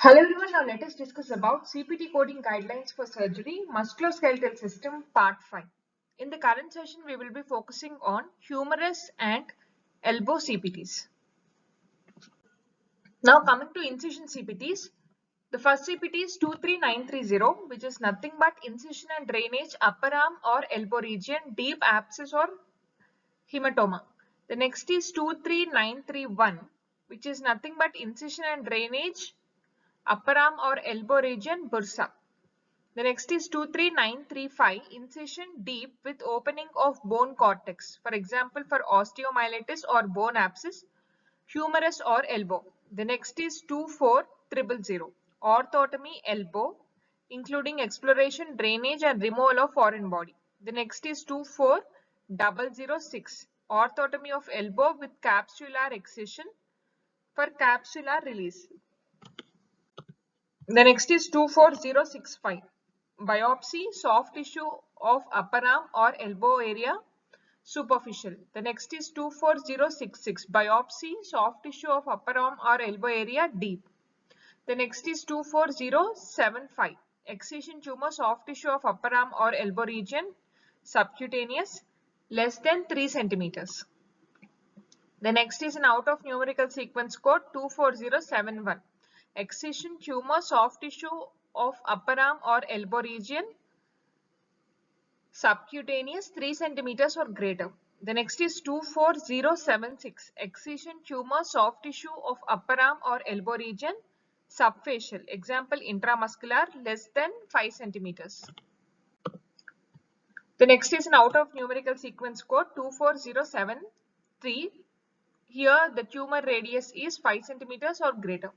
Hello everyone, now let us discuss about CPT coding guidelines for surgery, musculoskeletal system part 5. In the current session, we will be focusing on humerus and elbow CPTs. Now coming to incision CPTs, the first CPT is 23930, which is nothing but incision and drainage upper arm or elbow region, deep abscess or hematoma. The next is 23931, which is nothing but incision and drainage upper arm or elbow region, bursa. The next is 23935, incision deep with opening of bone cortex. For example, for osteomyelitis or bone abscess, humerus or elbow. The next is 24000, arthrotomy elbow, including exploration, drainage and removal of foreign body. The next is 24006, arthrotomy of elbow with capsular excision for capsular release. The next is 24065, biopsy soft tissue of upper arm or elbow area, superficial. The next is 24066, biopsy soft tissue of upper arm or elbow area, deep. The next is 24075, excision tumor soft tissue of upper arm or elbow region, subcutaneous, less than 3 centimeters. The next is an out of numerical sequence code 24071. Excision tumor soft tissue of upper arm or elbow region, subcutaneous 3 centimeters or greater. The next is 24076. Excision tumor soft tissue of upper arm or elbow region, subfacial. Example intramuscular, less than 5 centimeters. The next is an out of numerical sequence code 24073. Here the tumor radius is 5 centimeters or greater.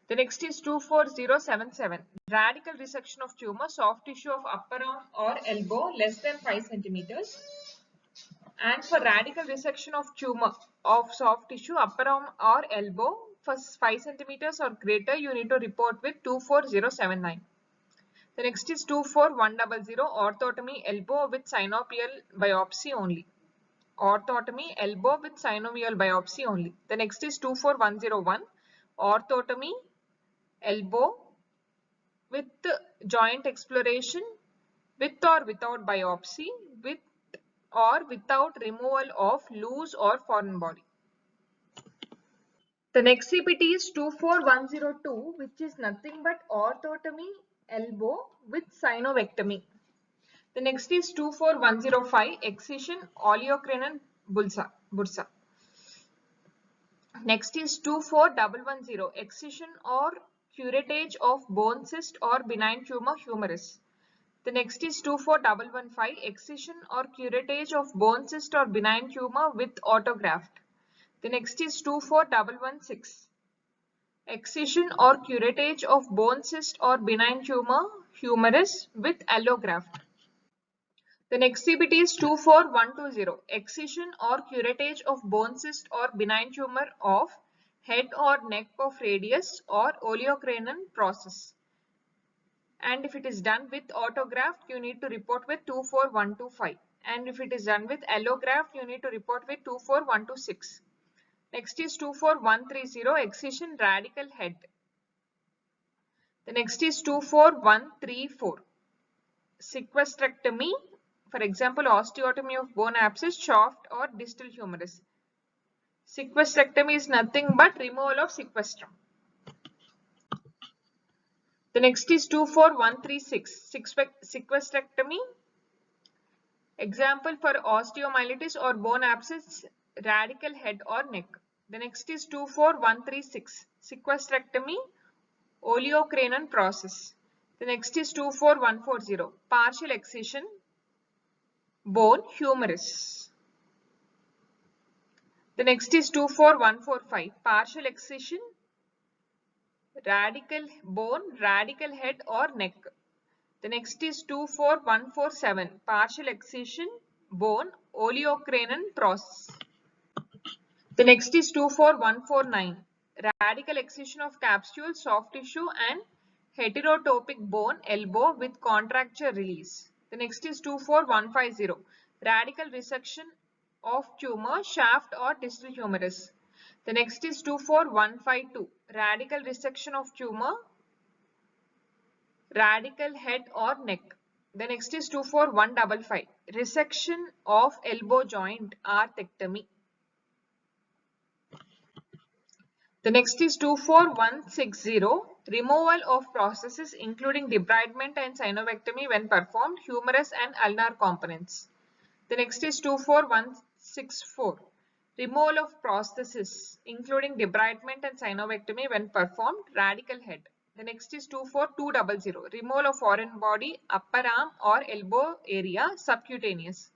The next is 24077, radical resection of tumor soft tissue of upper arm or elbow less than 5 centimeters. And for radical resection of tumor of soft tissue upper arm or elbow for 5 centimeters or greater, you need to report with 24079. The next is 24100, arthrotomy elbow with synovial biopsy only. Arthrotomy elbow with synovial biopsy only. The next is 24101, arthrotomy elbow with joint exploration, with or without biopsy, with or without removal of loose or foreign body. The next CPT is 24102, which is nothing but arthrotomy elbow with synovectomy. The next is 24105, excision olecranon bursa. Next is 24110, excision or curettage of bone cyst or benign tumor, humerus. The next is 24115, excision or curettage of bone cyst or benign tumor with autograft. The next is 24116, excision or curettage of bone cyst or benign tumor, humerus with allograft. The next CPT is 24120, excision or curettage of bone cyst or benign tumor of head or neck of radius or olecranon process. And if it is done with autograft, you need to report with 24125. And if it is done with allograft, you need to report with 24126. Next is 24130, excision radical head. The next is 24134, sequestrectomy. For example, osteotomy of bone abscess, shaft or distal humerus. Sequestrectomy is nothing but removal of sequestrum. The next is 24136, sequestrectomy. Example for osteomyelitis or bone abscess, radical head or neck. The next is 24136, sequestrectomy, olecranon process. The next is 24140, partial excision, bone, humerus. The next is 24145, partial excision, radical bone, radical head or neck. The next is 24147, partial excision, bone, olecranon process. The next is 24149, radical excision of capsule, soft tissue and heterotopic bone, elbow with contracture release. The next is 24150, radical resection of tumor, shaft or distal humerus. The next is 24152, radical resection of tumor, radical head or neck. The next is 24155, resection of elbow joint, arthrotomy. The next is 24160, removal of processes including debridement and synovectomy when performed, humerus and ulnar components. The next is 24164, removal of prosthesis including debridement and synovectomy when performed, radical head. The next is 24200, removal of foreign body, upper arm or elbow area, subcutaneous.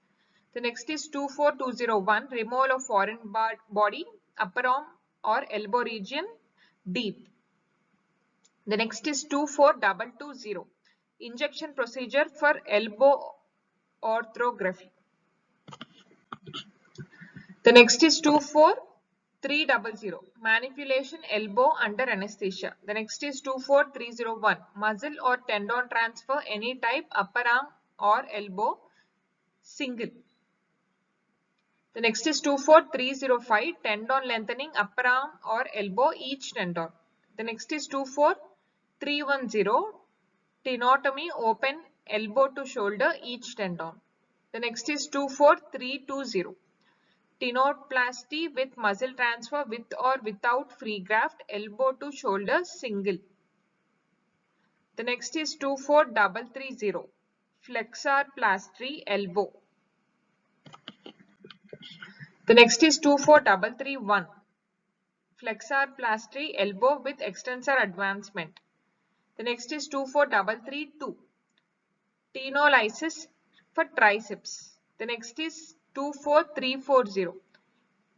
The next is 24201, removal of foreign body, upper arm or elbow region, deep. The next is 24220, injection procedure for elbow arthrography. The next is 24300, manipulation elbow under anesthesia. The next is 24301, muscle or tendon transfer any type, upper arm or elbow, single. The next is 24305, tendon lengthening upper arm or elbow, each tendon. The next is 24310, tenotomy open elbow to shoulder, each tendon. The next is 24320, tenoplasty with muscle transfer with or without free graft, elbow to shoulder, single. The next is 24330, flexarplasty elbow. The next is 24331, flexarplasty elbow with extensor advancement. The next is 24332, tenolysis for triceps. The next is 24340,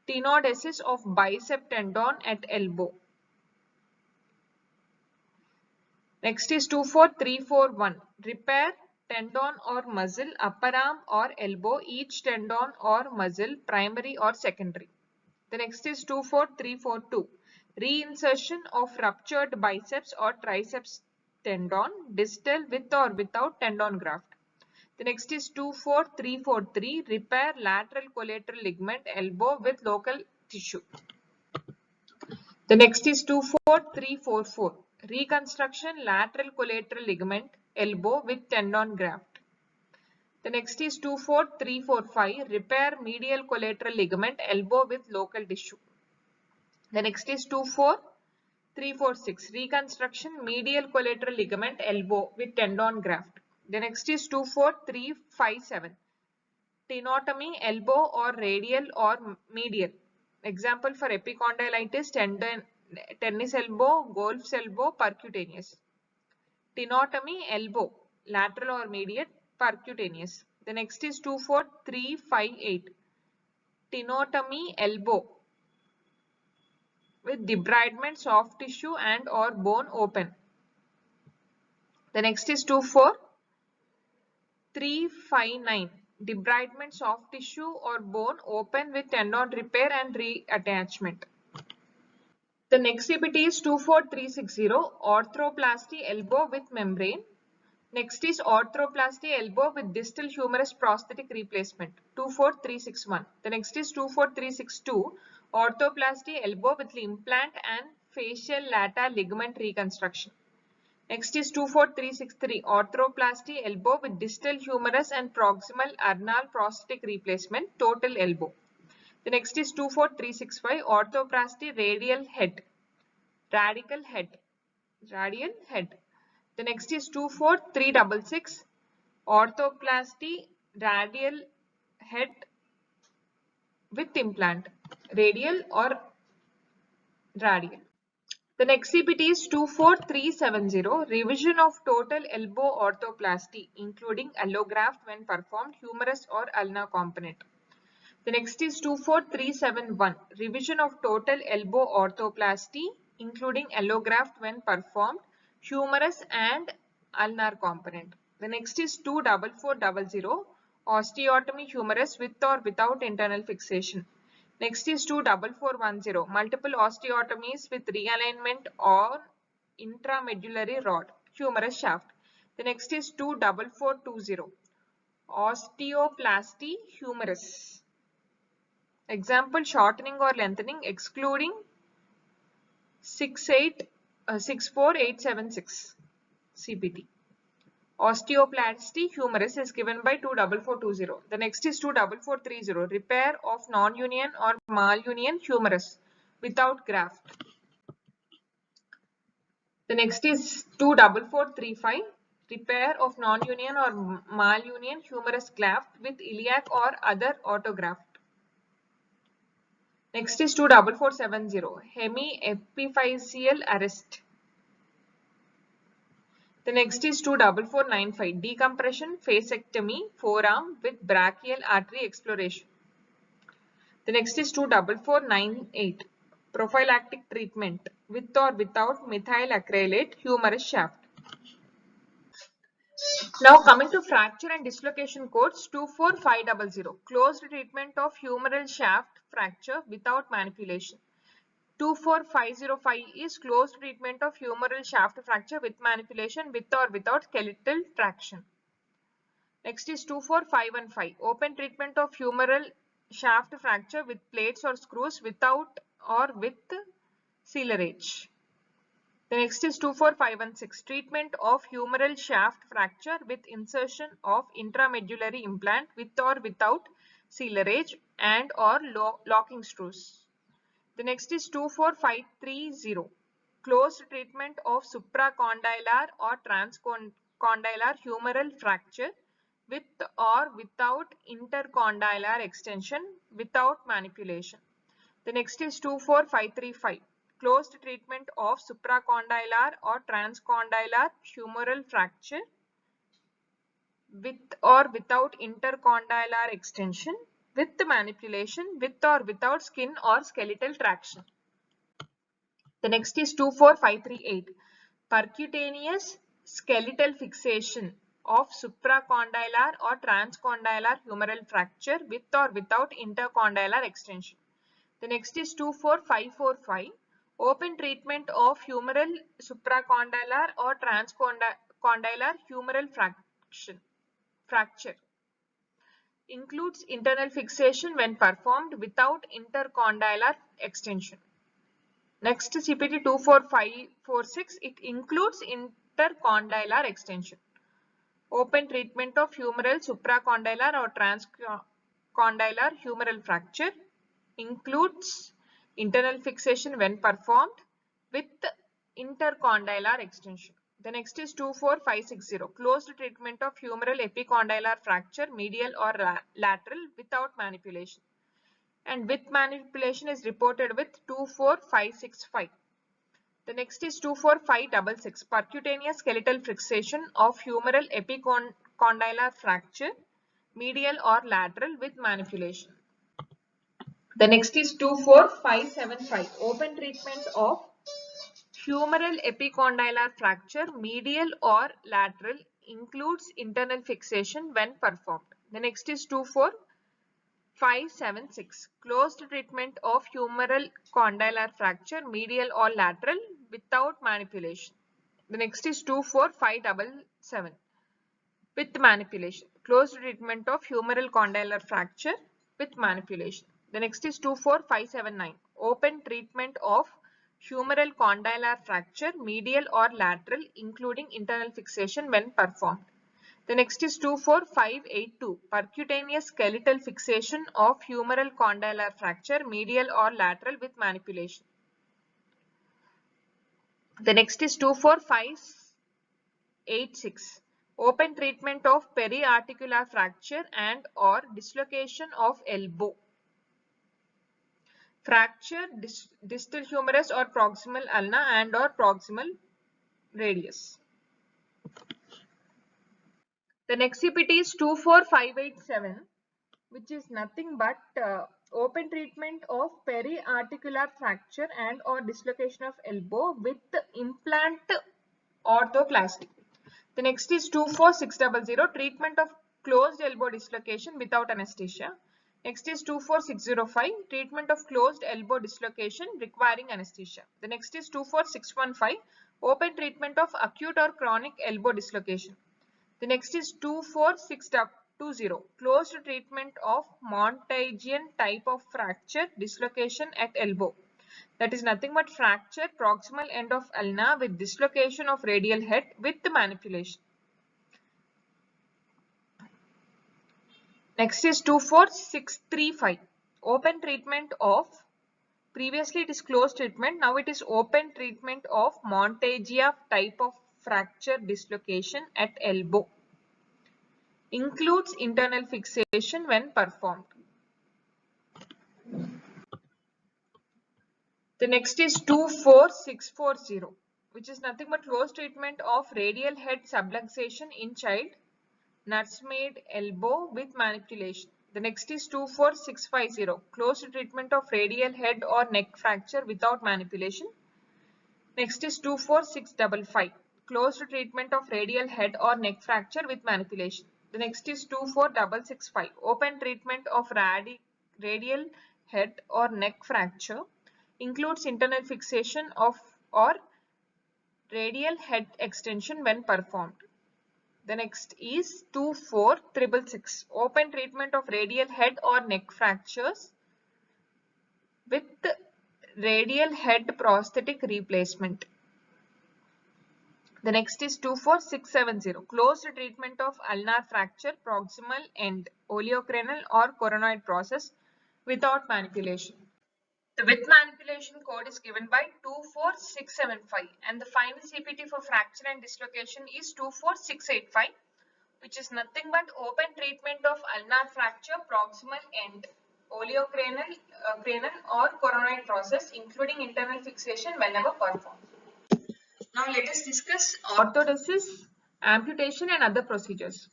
tenodesis of bicep tendon at elbow. Next is 24341, repair tendon or muscle, upper arm or elbow, each tendon or muscle, primary or secondary. The next is 24342, reinsertion of ruptured biceps or triceps tendon, distal with or without tendon graft. The next is 24343, repair lateral collateral ligament, elbow with local tissue. The next is 24344, reconstruction lateral collateral ligament, elbow with tendon graft. The next is 24345, repair medial collateral ligament, elbow with local tissue. The next is 24346, reconstruction medial collateral ligament, elbow with tendon graft. The next is 24357, tenotomy elbow or radial or medial. Example for epicondylitis, tennis elbow, golf's elbow, percutaneous. Tenotomy elbow, lateral or medial, percutaneous. The next is 24358, tenotomy elbow with debridement, soft tissue and or bone open. The next is 24359, debridement, soft tissue or bone open with tendon repair and reattachment. The next CPT is 24360, arthroplasty elbow with membrane. Next is arthroplasty elbow with distal humerus prosthetic replacement, 24361. The next is 24362, arthroplasty elbow with implant and facial lata ligament reconstruction. Next is 24363, arthroplasty elbow with distal humerus and proximal ulnar prosthetic replacement, total elbow. The next is 24365, arthroplasty radial head, radial head. The next is 24366, arthroplasty radial head with implant, radial or radial. The next CPT is 24370, revision of total elbow arthroplasty including allograft when performed, humerus or ulnar component. The next is 24371, revision of total elbow arthroplasty including allograft when performed, humerus and ulnar component. The next is 24400, osteotomy humerus with or without internal fixation. Next is 24410, multiple osteotomies with realignment on intramedullary rod, humerus shaft. The next is 24420, osteoplasty humerus. Example, shortening or lengthening excluding 64876 CPT. Osteoplasty humerus is given by 24420. The next is 24430. Repair of non-union or malunion humerus without graft. The next is 24435. Repair of non-union or malunion humerus graft with iliac or other autograft. Next is 24470. Hemiepiphyseal arrest. The next is 24495. Decompression fasectomy forearm with brachial artery exploration. The next is 24498. Prophylactic treatment with or without methyl acrylate humerus shaft. Now coming to fracture and dislocation codes 24500. Closed treatment of humeral shaft fracture without manipulation. 24505 is closed treatment of humeral shaft fracture with manipulation with or without skeletal traction. Next is 24515. Open treatment of humeral shaft fracture with plates or screws without or with sealerage. The next is 24516. Treatment of humeral shaft fracture with insertion of intramedullary implant with or without sealerage and or locking screws. The next is 24530. Closed treatment of supracondylar or transcondylar humeral fracture with or without intercondylar extension without manipulation. The next is 24535. Closed treatment of supracondylar or transcondylar humeral fracture with or without intercondylar extension with manipulation with or without skin or skeletal traction. The next is 24538. Percutaneous skeletal fixation of supracondylar or transcondylar humeral fracture with or without intercondylar extension. The next is 24545. Open treatment of humeral supracondylar or transcondylar humeral fracture. Includes internal fixation when performed without intercondylar extension. Next CPT 24546. It includes intercondylar extension. Open treatment of humeral supracondylar or transcondylar humeral fracture. Includes internal fixation when performed with intercondylar extension. The next is 24560. Closed treatment of humeral epicondylar fracture medial or lateral without manipulation. And with manipulation is reported with 24565. The next is 24566. Percutaneous skeletal fixation of humeral epicondylar fracture medial or lateral with manipulation. The next is 24575. Open treatment of humeral epicondylar fracture medial or lateral includes internal fixation when performed. The next is 24576. Closed treatment of humeral condylar fracture medial or lateral without manipulation. The next is 24577. With manipulation. Closed treatment of humeral condylar fracture with manipulation. The next is 24579. Open treatment of humeral condylar fracture medial or lateral including internal fixation when performed. The next is 24582. Percutaneous skeletal fixation of humeral condylar fracture medial or lateral with manipulation. The next is 24586. Open treatment of periarticular fracture and or dislocation of elbow. Fracture distal humerus or proximal ulna and or proximal radius. The next CPT is 24587, which is nothing but open treatment of periarticular fracture and or dislocation of elbow with implant arthroplasty. The next is 24600. Treatment of closed elbow dislocation without anesthesia. Next is 24605. Treatment of closed elbow dislocation requiring anesthesia. The next is 24615. Open treatment of acute or chronic elbow dislocation. The next is 24620. Closed treatment of Montagian type of fracture dislocation at elbow. That is nothing but fracture proximal end of ulna with dislocation of radial head with the manipulation. Next is 24635. Open treatment of, previously it is closed treatment, now it is open treatment of Monteggia type of fracture dislocation at elbow. Includes internal fixation when performed. The next is 24640, which is nothing but closed treatment of radial head subluxation in child, nursemaid elbow with manipulation. The next is 24650, closed treatment of radial head or neck fracture without manipulation. Next is 24655, closed treatment of radial head or neck fracture with manipulation. The next is 24665, open treatment of radial head or neck fracture, includes internal fixation of or radial head extension when performed. The next is 24666, open treatment of radial head or neck fractures with radial head prosthetic replacement. The next is 24670, closed treatment of ulnar fracture proximal end, oleocranial or coronoid process without manipulation. The with manipulation code is given by 24675 and the final CPT for fracture and dislocation is 24685, which is nothing but open treatment of ulnar fracture proximal end, oleocranial cranial or coronoid process including internal fixation whenever performed. Now let us discuss orthodesis, amputation and other procedures.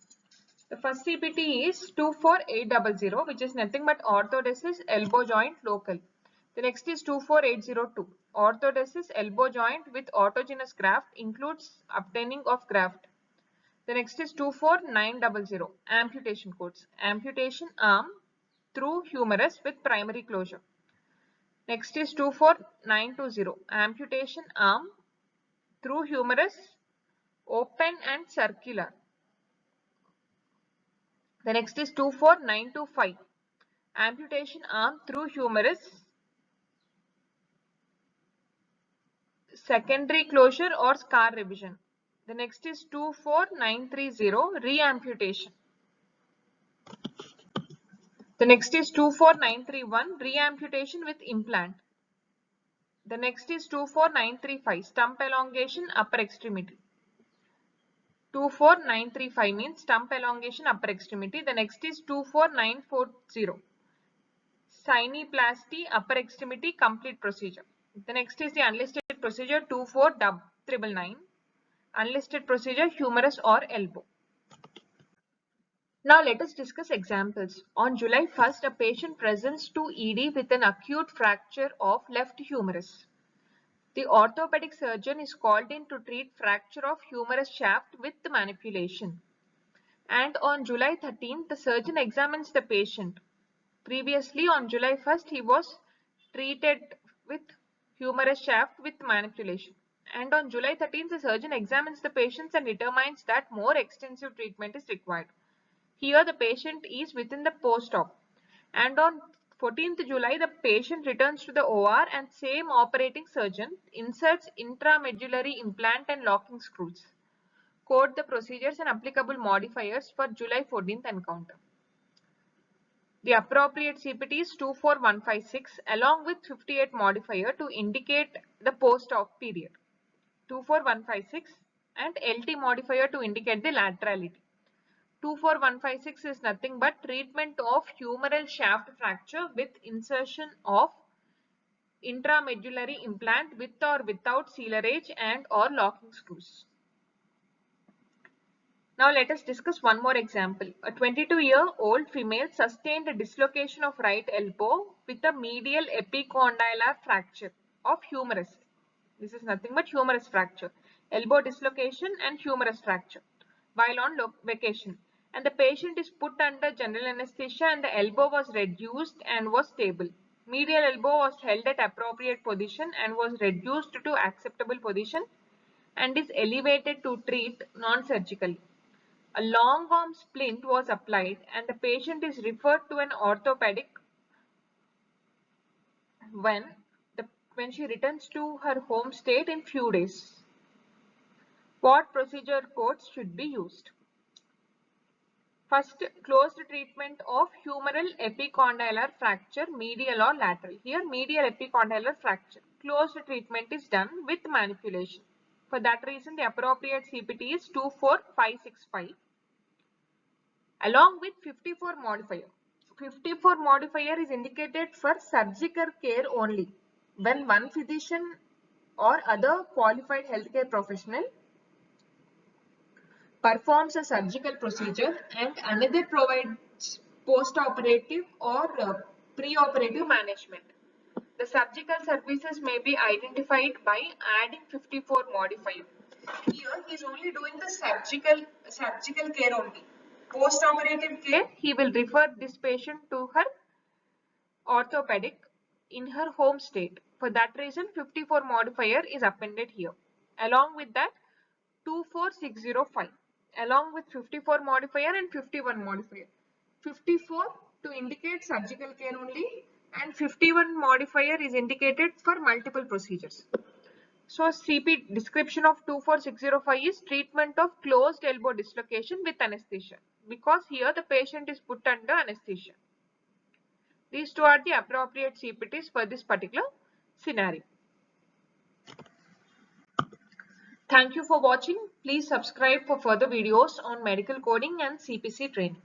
The first CPT is 24800, which is nothing but orthodesis elbow joint local. The next is 24802. Orthodesis elbow joint with autogenous graft includes obtaining of graft. The next is 24900. Amputation codes. Amputation arm through humerus with primary closure. Next is 24920. Amputation arm through humerus open and circular. The next is 24925. Amputation arm through humerus secondary closure or scar revision. The next is 24930, reamputation. The next is 24931, reamputation with implant. The next is 24935, stump elongation upper extremity. 24935 means stump elongation upper extremity. The next is 24940, syneplasty upper extremity complete procedure. The next is the unlisted procedure 24999, unlisted procedure humerus or elbow. Now let us discuss examples. On July 1st, a patient presents to ED with an acute fracture of left humerus. The orthopedic surgeon is called in to treat fracture of humerus shaft with manipulation. And on July 13th, the surgeon examines the patient. Previously on July 1st, he was treated with humerus shaft with manipulation. And on July 13th, the surgeon examines the patients and determines that more extensive treatment is required. Here the patient is within the post-op. And on 14th July, the patient returns to the OR and same operating surgeon inserts intramedullary implant and locking screws. Quote the procedures and applicable modifiers for July 14th encounter. The appropriate CPT is 24156 along with 58 modifier to indicate the post-op period. 24156 and LT modifier to indicate the laterality. 24156 is nothing but treatment of humeral shaft fracture with insertion of intramedullary implant with or without sealerage and or locking screws. Now let us discuss one more example. A 22-year-old female sustained a dislocation of right elbow with a medial epicondylar fracture of humerus. This is nothing but humerus fracture. Elbow dislocation and humerus fracture while on vacation. And the patient is put under general anesthesia and the elbow was reduced and was stable. Medial elbow was held at appropriate position and was reduced to acceptable position and is elevated to treat non-surgically. A long arm splint was applied and the patient is referred to an orthopedic when the when she returns to her home state in few days. What procedure codes should be used? First, closed treatment of humeral epicondylar fracture, medial or lateral. Here, medial epicondylar fracture. Closed treatment is done with manipulation. For that reason, the appropriate CPT is 24565 along with 54 modifier. 54 modifier is indicated for surgical care only. When one physician or other qualified healthcare professional performs a surgical procedure and another provides post-operative or pre-operative management. The surgical services may be identified by adding 54 modifier. Here he is only doing the surgical care only. Post-operative care, he will refer this patient to her orthopedic in her home state. For that reason, 54 modifier is appended here. Along with that, 24605 along with 54 modifier and 51 modifier. 54 to indicate surgical care only and 51 modifier is indicated for multiple procedures. So CP description of 24605 is treatment of closed elbow dislocation with anesthesia, because here the patient is put under anesthesia. These two are the appropriate CPTs for this particular scenario. Thank you for watching. Please subscribe for further videos on medical coding and CPC training.